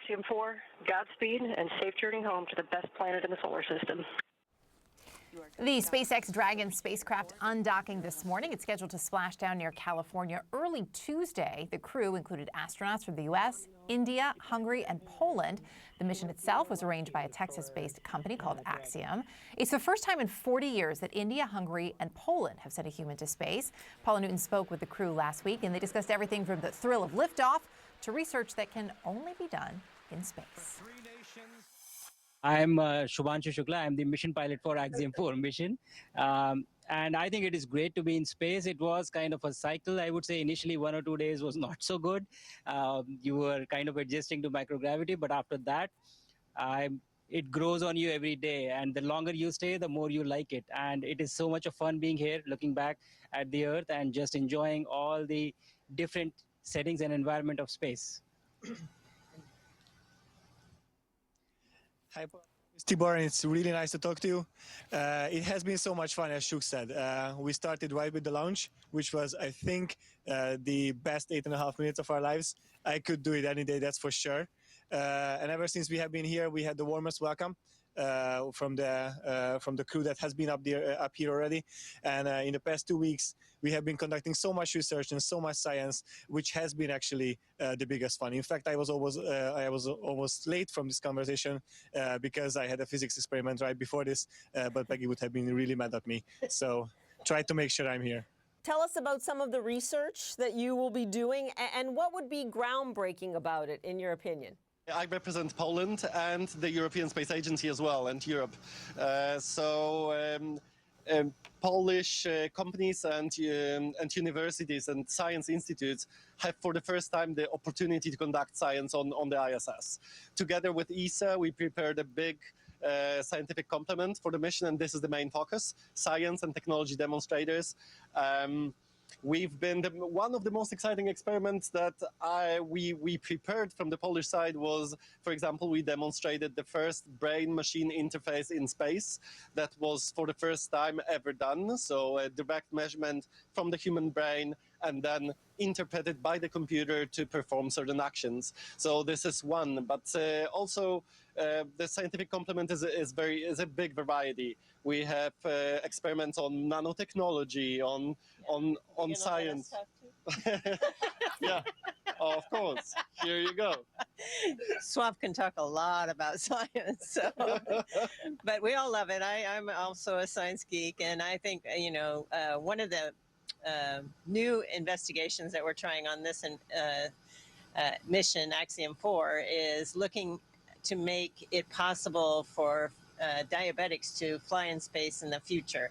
Axiom 4, Godspeed, and safe journey home to the best planet in the solar system. The SpaceX Dragon spacecraft undocking this morning. It's scheduled to splash down near California early Tuesday. The crew included astronauts from the U.S., India, Hungary, and Poland. The mission itself was arranged by a Texas-based company called Axiom. It's the first time in 40 years that India, Hungary, and Poland have sent a human to space. Paula Newton spoke with the crew last week, and they discussed everything from the thrill of liftoff to research that can only be done in space. I'm Shubhanshu Shukla. I'm the mission pilot for Axiom 4 mission. And I think it is great to be in space. It was kind of a cycle. I would say initially 1 or 2 days was not so good. You were kind of adjusting to microgravity, but after that, it grows on you every day. And the longer you stay, the more you like it. And it is so much of fun being here, looking back at the Earth and just enjoying all the different settings and environment of space. Hi, Tibor, and it's really nice to talk to you. It has been so much fun, as Shuk said. We started right with the launch, which was, I think, the best 8.5 minutes of our lives. I could do it any day, that's for sure. And ever since we have been here, we had the warmest welcome from the crew that has been up here already. And in the past 2 weeks, we have been conducting so much research and so much science, which has been actually the biggest fun. In fact, I was almost late from this conversation because I had a physics experiment right before this, but Peggy would have been really mad at me. So try to make sure I'm here. Tell us about some of the research that you will be doing and what would be groundbreaking about it, in your opinion? I represent Poland and the European Space Agency as well, and Europe. Polish companies and universities and science institutes have for the first time the opportunity to conduct science on the ISS. Together with ESA, we prepared a big scientific complement for the mission, and this is the main focus: science and technology demonstrators. We've been one of the most exciting experiments that we prepared from the Polish side was, for example, we demonstrated the first brain-machine interface in space that was for the first time ever done. So a direct measurement from the human brain and then interpreted by the computer to perform certain actions. So this is one, but also the scientific complement is a big variety. We have experiments on nanotechnology, on science. Yeah, of course. Here you go. Swav can talk a lot about science, so. But we all love it. I'm also a science geek, and I think, one of the new investigations that we're trying on this mission, Axiom 4, is looking to make it possible for diabetics to fly in space in the future.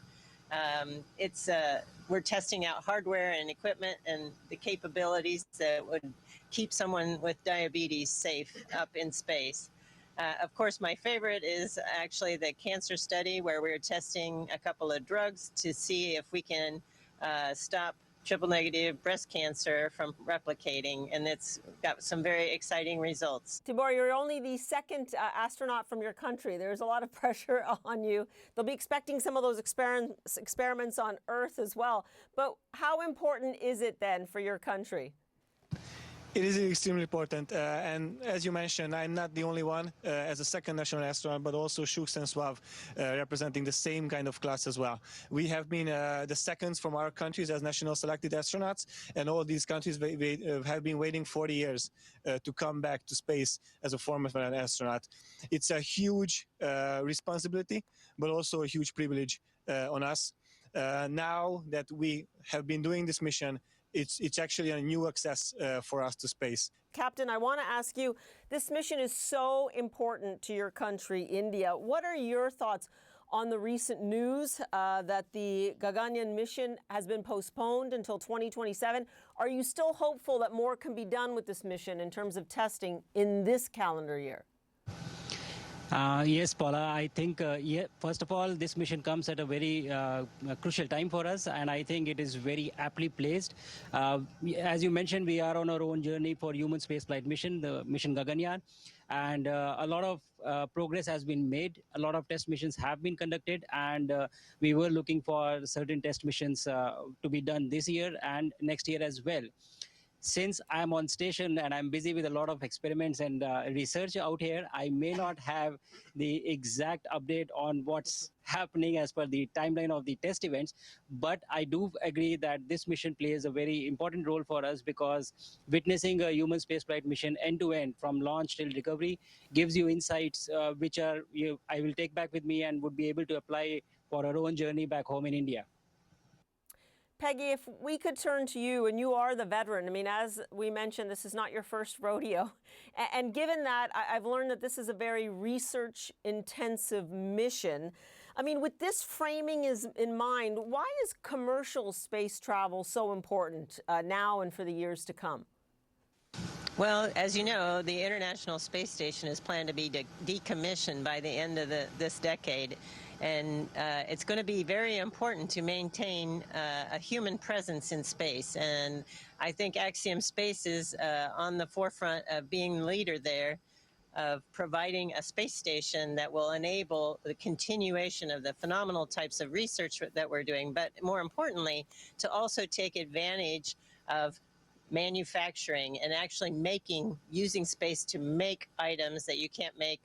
We're testing out hardware and equipment and the capabilities that would keep someone with diabetes safe up in space. Of course, my favorite is actually the cancer study where we're testing a couple of drugs to see if we can stop triple-negative breast cancer from replicating, and it's got some very exciting results. Tibor, you're only the second astronaut from your country. There's a lot of pressure on you. They'll be expecting some of those experiments on Earth as well. But how important is it then for your country? It is extremely important, and as you mentioned, I'm not the only one as a second national astronaut, but also Shux and Swav representing the same kind of class as well. We have been the seconds from our countries as national selected astronauts, and all these countries have been waiting 40 years to come back to space as a former astronaut. It's a huge responsibility, but also a huge privilege on us. Now that we have been doing this mission, it's actually a new access for us to space. Captain, I want to ask you, this mission is so important to your country, India. What are your thoughts on the recent news that the Gaganyaan mission has been postponed until 2027? Are you still hopeful that more can be done with this mission in terms of testing in this calendar year? Yes, Paula, I think, first of all, this mission comes at a very crucial time for us, and I think it is very aptly placed. As you mentioned, we are on our own journey for human spaceflight mission, the mission Gaganyaan, and a lot of progress has been made. A lot of test missions have been conducted, and we were looking for certain test missions to be done this year and next year as well. since I'm on station and I'm busy with a lot of experiments and research out here, I may not have the exact update on what's happening as per the timeline of the test events. But I do agree that this mission plays a very important role for us, because witnessing a human spaceflight mission end to end from launch till recovery gives you insights which are I will take back with me and would be able to apply for our own journey back home in India. Peggy, if we could turn to you, and you are the veteran. I mean, as we mentioned, this is not your first rodeo. And given that, I've learned that this is a very research-intensive mission. I mean, with this framing in mind, why is commercial space travel so important now and for the years to come? Well, as you know, the International Space Station is planned to be decommissioned by the end of this decade. And it's going to be very important to maintain a human presence in space. And I think Axiom Space is on the forefront of being the leader there, of providing a space station that will enable the continuation of the phenomenal types of research that we're doing, but more importantly, to also take advantage of manufacturing and actually using space to make items that you can't make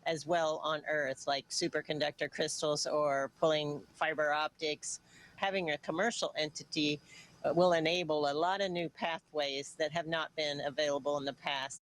as well on Earth, like superconductor crystals or pulling fiber optics. Having a commercial entity will enable a lot of new pathways that have not been available in the past.